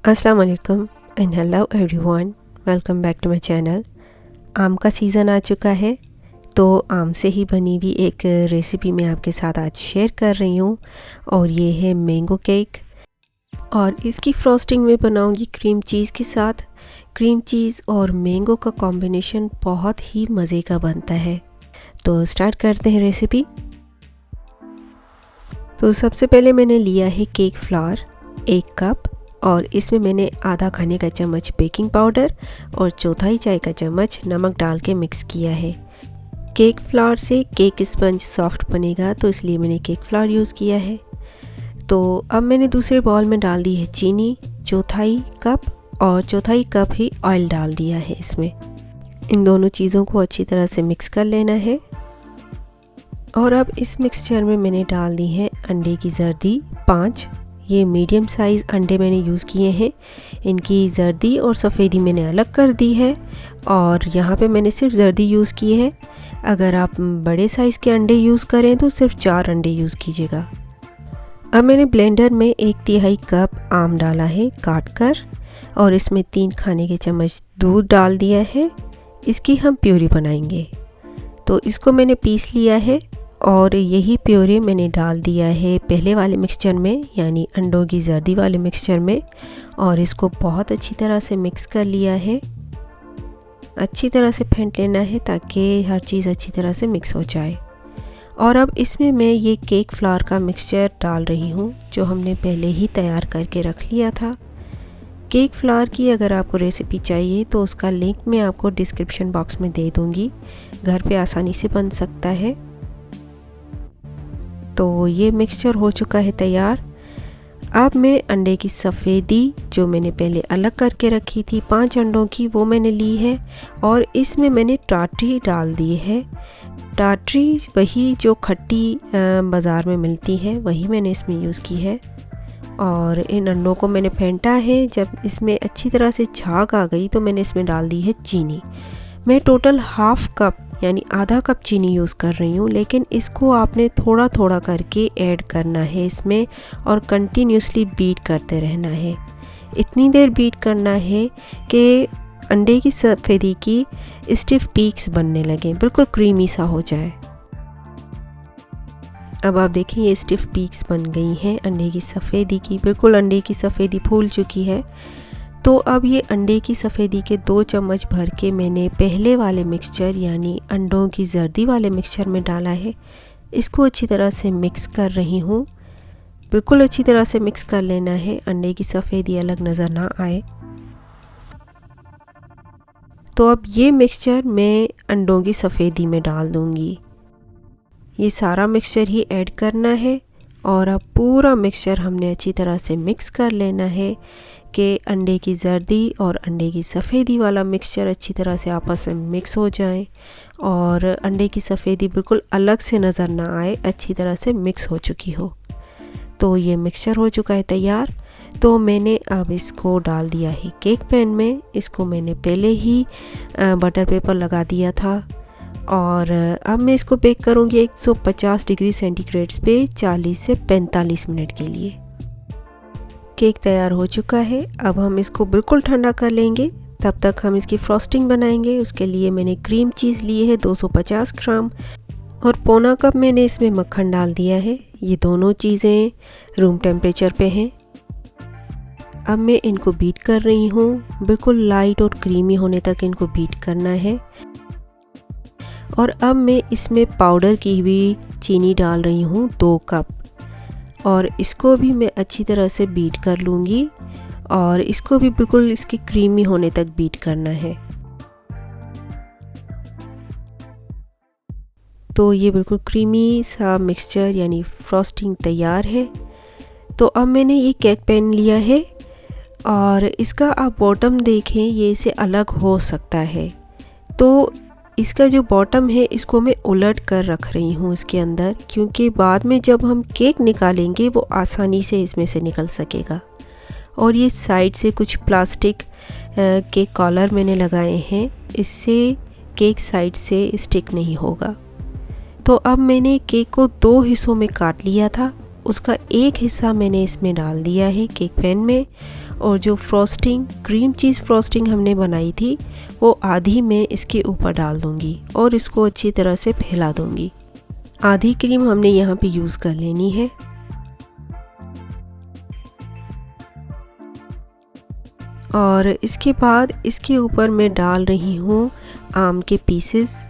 अस्सलाम वालेकुम and hello everyone, welcome back to my channel. आम का सीज़न आ चुका है तो आम से ही बनी हुई एक रेसिपी मैं आपके साथ आज शेयर कर रही हूँ और ये है मैंगो केक। और इसकी फ्रॉस्टिंग में बनाऊँगी क्रीम चीज़ के साथ। क्रीम चीज़ और मैंगो का कॉम्बिनेशन बहुत ही मज़े का बनता है। तो स्टार्ट करते हैं रेसिपी। तो सबसे पहले मैंने लिया है केक फ्लावर 1 कप और इसमें मैंने आधा खाने का चम्मच बेकिंग पाउडर और चौथाई चाय का चम्मच नमक डाल के मिक्स किया है। केक फ्लावर से केक स्पंज सॉफ्ट बनेगा तो इसलिए मैंने केक फ्लावर यूज़ किया है। तो अब मैंने दूसरे बाउल में डाल दी है चीनी चौथाई कप और चौथाई कप ही ऑयल डाल दिया है इसमें। इन दोनों चीज़ों को अच्छी तरह से मिक्स कर लेना है। और अब इस मिक्सचर में मैंने डाल दी है अंडे की जर्दी 5। ये मीडियम साइज़ अंडे मैंने यूज़ किए हैं। इनकी जर्दी और सफ़ेदी मैंने अलग कर दी है और यहाँ पे मैंने सिर्फ जर्दी यूज़ की है। अगर आप बड़े साइज़ के अंडे यूज़ करें तो सिर्फ 4 अंडे यूज़ कीजिएगा। अब मैंने ब्लेंडर में 1/3 कप आम डाला है काट कर और इसमें 3 खाने के चम्मच दूध डाल दिया है। इसकी हम प्यूरी बनाएंगे तो इसको मैंने पीस लिया है और यही प्योरे मैंने डाल दिया है पहले वाले मिक्सचर में, यानी अंडों की जर्दी वाले मिक्सचर में, और इसको बहुत अच्छी तरह से मिक्स कर लिया है। अच्छी तरह से फेंट लेना है ताकि हर चीज़ अच्छी तरह से मिक्स हो जाए। और अब इसमें मैं ये केक फ्लावर का मिक्सचर डाल रही हूँ जो हमने पहले ही तैयार करके रख लिया था। केक फ्लावर की अगर आपको रेसिपी चाहिए तो उसका लिंक मैं आपको डिस्क्रिप्शन बॉक्स में दे दूँगी। घर पे आसानी से बन सकता है। तो ये मिक्सचर हो चुका है तैयार। अब मैं अंडे की सफ़ेदी जो मैंने पहले अलग करके रखी थी 5 अंडों की, वो मैंने ली है और इसमें मैंने टाटरी डाल दी है। टाटरी वही जो खट्टी बाज़ार में मिलती है वही मैंने इसमें यूज़ की है। और इन अंडों को मैंने फेंटा है। जब इसमें अच्छी तरह से झाग आ गई तो मैंने इसमें डाल दी है चीनी। मैं टोटल हाफ कप यानी आधा कप चीनी यूज़ कर रही हूँ, लेकिन इसको आपने थोड़ा थोड़ा करके ऐड करना है इसमें और कंटिन्यूसली बीट करते रहना है। इतनी देर बीट करना है कि अंडे की सफ़ेदी की स्टिफ पीक्स बनने लगें, बिल्कुल क्रीमी सा हो जाए। अब आप देखें ये स्टिफ पीक्स बन गई हैं अंडे की सफ़ेदी की, बिल्कुल अंडे की सफ़ेदी फूल चुकी है। तो अब ये अंडे की सफ़ेदी के 2 चम्मच भर के मैंने पहले वाले मिक्सचर यानी अंडों की जर्दी वाले मिक्सचर में डाला है। इसको अच्छी तरह से मिक्स कर रही हूँ। बिल्कुल अच्छी तरह से मिक्स कर लेना है, अंडे की सफ़ेदी अलग नज़र ना आए। तो अब ये मिक्सचर मैं अंडों की सफ़ेदी में डाल दूँगी। ये सारा मिक्सचर ही ऐड करना है और अब पूरा मिक्सचर हमने अच्छी तरह से मिक्स कर लेना है कि अंडे की जर्दी और अंडे की सफ़ेदी वाला मिक्सचर अच्छी तरह से आपस में मिक्स हो जाए और अंडे की सफ़ेदी बिल्कुल अलग से नज़र ना आए, अच्छी तरह से मिक्स हो चुकी हो। तो ये मिक्सचर हो चुका है तैयार। तो मैंने अब इसको डाल दिया है केक पैन में। इसको मैंने पहले ही बटर पेपर लगा दिया था और अब मैं इसको बेक करूँगी 150 डिग्री सेंटीग्रेड पे 40 से 45 मिनट के लिए। केक तैयार हो चुका है। अब हम इसको बिल्कुल ठंडा कर लेंगे, तब तक हम इसकी फ्रॉस्टिंग बनाएंगे। उसके लिए मैंने क्रीम चीज़ ली है 250 ग्राम और पौना कप मैंने इसमें मक्खन डाल दिया है। ये दोनों चीज़ें रूम टेम्परेचर पे हैं। अब मैं इनको बीट कर रही हूँ, बिल्कुल लाइट और क्रीमी होने तक इनको बीट करना है। और अब मैं इसमें पाउडर की हुई चीनी डाल रही हूँ 2 कप और इसको भी मैं अच्छी तरह से बीट कर लूँगी और इसको भी बिल्कुल इसकी क्रीमी होने तक बीट करना है। तो ये बिल्कुल क्रीमी सा मिक्सचर यानी फ्रॉस्टिंग तैयार है। तो अब मैंने ये केक पैन लिया है और इसका आप बॉटम देखें, ये इसे अलग हो सकता है। तो इसका जो बॉटम है इसको मैं उलट कर रख रही हूँ इसके अंदर, क्योंकि बाद में जब हम केक निकालेंगे वो आसानी से इसमें से निकल सकेगा। और ये साइड से कुछ प्लास्टिक के कॉलर मैंने लगाए हैं, इससे केक साइड से स्टिक नहीं होगा। तो अब मैंने केक को 2 हिस्सों में काट लिया था उसका एक हिस्सा मैंने इसमें डाल दिया है केक पैन में, और जो फ्रॉस्टिंग क्रीम चीज़ फ्रॉस्टिंग हमने बनाई थी वो आधी मैं इसके ऊपर डाल दूँगी और इसको अच्छी तरह से फैला दूँगी। आधी क्रीम हमने यहाँ पे यूज़ कर लेनी है। और इसके बाद इसके ऊपर मैं डाल रही हूँ आम के पीसेस।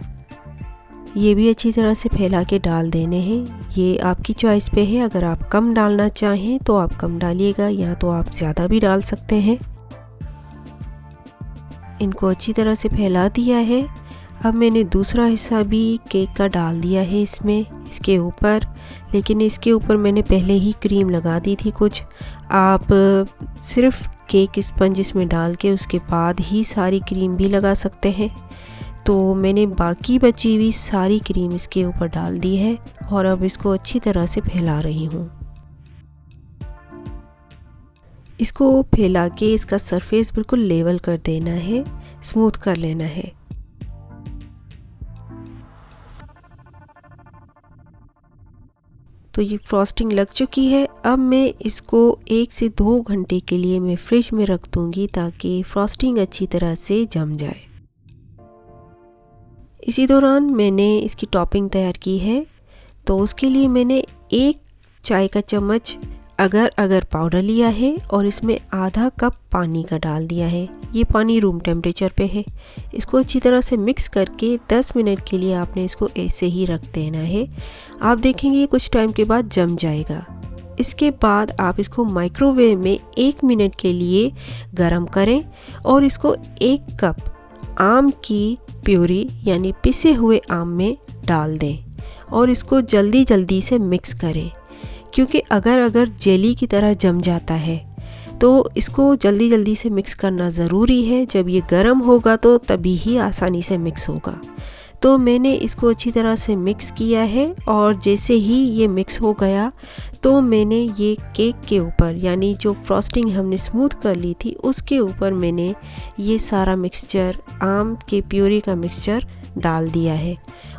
ये भी अच्छी तरह से फैला के डाल देने हैं। ये आपकी चॉइस पे है, अगर आप कम डालना चाहें तो आप कम डालिएगा, या तो आप ज़्यादा भी डाल सकते हैं। इनको अच्छी तरह से फैला दिया है। अब मैंने दूसरा हिस्सा भी केक का डाल दिया है इसके ऊपर, लेकिन इसके ऊपर मैंने पहले ही क्रीम लगा दी थी कुछ। आप सिर्फ केक स्पंज इसमें डाल के उसके बाद ही सारी क्रीम भी लगा सकते हैं। तो मैंने बाकी बची हुई सारी क्रीम इसके ऊपर डाल दी है और अब इसको अच्छी तरह से फैला रही हूँ। इसको फैला के इसका सरफेस बिल्कुल लेवल कर देना है, स्मूथ कर लेना है। तो ये फ्रॉस्टिंग लग चुकी है। अब मैं इसको 1 से 2 घंटे के लिए मैं फ्रिज में रख दूँगी ताकि फ्रॉस्टिंग अच्छी तरह से जम जाए। इसी दौरान मैंने इसकी टॉपिंग तैयार की है। तो उसके लिए मैंने 1 चाय का चम्मच अगर पाउडर लिया है और इसमें आधा कप पानी का डाल दिया है। ये पानी रूम टेम्परेचर पे है। इसको अच्छी तरह से मिक्स करके 10 मिनट के लिए आपने इसको ऐसे ही रख देना है। आप देखेंगे कुछ टाइम के बाद जम जाएगा। इसके बाद आप इसको माइक्रोवेव में 1 मिनट के लिए गरम करें और इसको 1 कप आम की प्यूरी यानी पिसे हुए आम में डाल दें और इसको जल्दी से मिक्स करें, क्योंकि अगर जेली की तरह जम जाता है तो इसको जल्दी से मिक्स करना ज़रूरी है। जब ये गर्म होगा तो तभी ही आसानी से मिक्स होगा। तो मैंने इसको अच्छी तरह से मिक्स किया है और जैसे ही ये मिक्स हो गया तो मैंने ये केक के ऊपर यानी जो फ्रॉस्टिंग हमने स्मूथ कर ली थी उसके ऊपर मैंने ये सारा मिक्सचर आम के प्यूरी का मिक्सचर डाल दिया है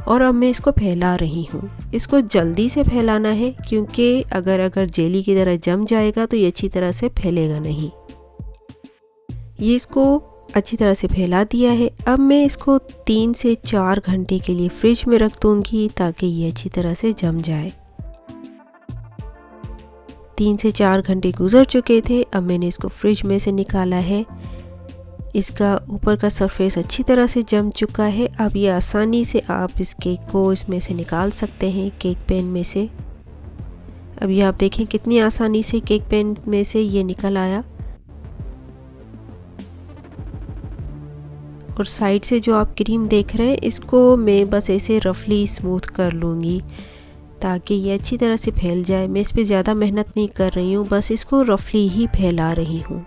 और अब मैं इसको फैला रही हूँ। इसको जल्दी से फैलाना है क्योंकि अगर जेली की तरह जम जाएगा तो ये अच्छी तरह से फैलेगा नहीं। ये इसको अच्छी तरह से फैला दिया है। अब मैं इसको 3 से 4 घंटे के लिए फ्रिज में रख दूँगी ताकि ये अच्छी तरह से जम जाए। 3 से 4 घंटे गुजर चुके थे। अब मैंने इसको फ्रिज में से निकाला है। इसका ऊपर का सरफेस अच्छी तरह से जम चुका है। अब ये आसानी से आप इस केक को इसमें से निकाल सकते हैं केक पैन में से। अभी आप देखें कितनी आसानी से केक पैन में से ये निकल आया। और साइड से जो आप क्रीम देख रहे हैं इसको मैं बस ऐसे रफली स्मूथ कर लूँगी ताकि ये अच्छी तरह से फैल जाए। मैं इस पर ज़्यादा मेहनत नहीं कर रही हूँ, बस इसको रफली ही फैला रही हूँ।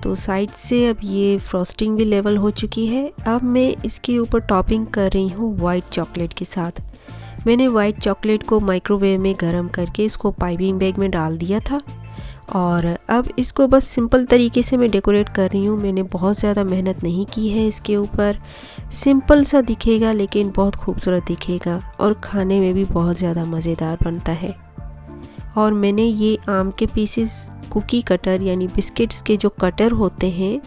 तो साइड से अब ये फ्रॉस्टिंग भी लेवल हो चुकी है। अब मैं इसके ऊपर टॉपिंग कर रही हूँ वाइट चॉकलेट के साथ। मैंने वाइट चॉकलेट को माइक्रोवेव में गर्म करके इसको पाइपिंग बैग में डाल दिया था और अब इसको बस सिंपल तरीके से मैं डेकोरेट कर रही हूँ। मैंने बहुत ज़्यादा मेहनत नहीं की है इसके ऊपर। सिंपल सा दिखेगा लेकिन बहुत खूबसूरत दिखेगा और खाने में भी बहुत ज़्यादा मज़ेदार बनता है। और मैंने ये आम के पीसेस कुकी कटर यानी बिस्किट्स के जो कटर होते हैं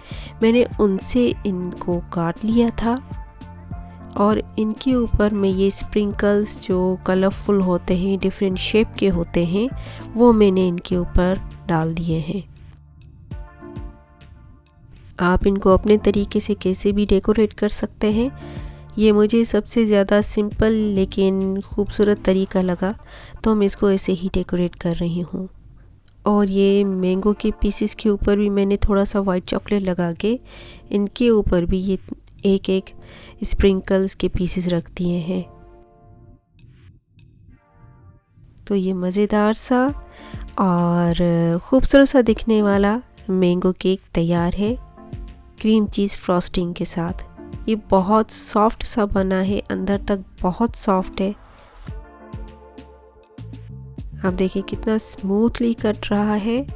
मैंने उनसे इनको काट लिया था और इनके ऊपर मैं ये स्प्रिंकल्स जो कलरफुल होते हैं डिफरेंट शेप के होते हैं वो मैंने इनके ऊपर डाल दिए हैं। आप इनको अपने तरीके से कैसे भी डेकोरेट कर सकते हैं। ये मुझे सबसे ज़्यादा सिंपल लेकिन खूबसूरत तरीका लगा तो मैं इसको ऐसे ही डेकोरेट कर रही हूँ। और ये मैंगो के पीसेस के ऊपर भी मैंने थोड़ा सा वाइट चॉकलेट लगा के इनके ऊपर भी ये एक स्प्रिंकल्स के पीसेस रख दिए हैं। तो ये मज़ेदार सा और ख़ूबसूरत सा दिखने वाला मैंगो केक तैयार है क्रीम चीज़ फ्रॉस्टिंग के साथ। ये बहुत सॉफ्ट सा बना है, अंदर तक बहुत सॉफ्ट है। आप देखिए कितना स्मूथली कट रहा है।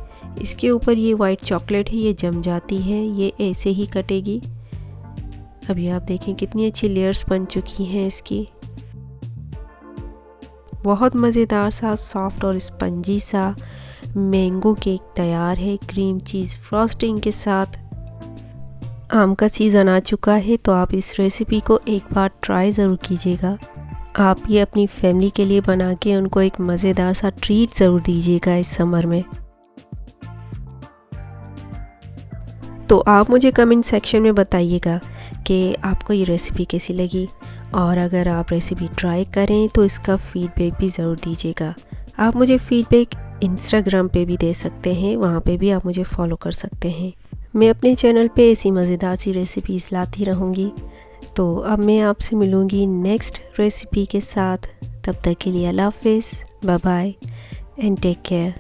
इसके ऊपर ये वाइट चॉकलेट है, ये जम जाती है, ये ऐसे ही कटेगी। अभी आप देखें कितनी अच्छी लेयर्स बन चुकी हैं इसकी। बहुत मज़ेदार सा सॉफ्ट और स्पंजी सा मैंगो केक तैयार है क्रीम चीज़ फ्रॉस्टिंग के साथ। आम का सीज़न आ चुका है तो आप इस रेसिपी को एक बार ट्राई ज़रूर कीजिएगा। आप ये अपनी फैमिली के लिए बना के उनको एक मज़ेदार सा ट्रीट ज़रूर दीजिएगा इस समर में। तो आप मुझे कमेंट सेक्शन में बताइएगा कि आपको ये रेसिपी कैसी लगी, और अगर आप रेसिपी ट्राई करें तो इसका फ़ीडबैक भी ज़रूर दीजिएगा। आप मुझे फ़ीडबैक इंस्टाग्राम पे भी दे सकते हैं, वहाँ पे भी आप मुझे फॉलो कर सकते हैं। मैं अपने चैनल पे ऐसी मज़ेदार सी रेसिपीज़ लाती रहूँगी। तो अब मैं आपसे मिलूँगी नेक्स्ट रेसिपी के साथ। तब तक के लिए अल्लाह हाफ़िज़, bye bye and take care.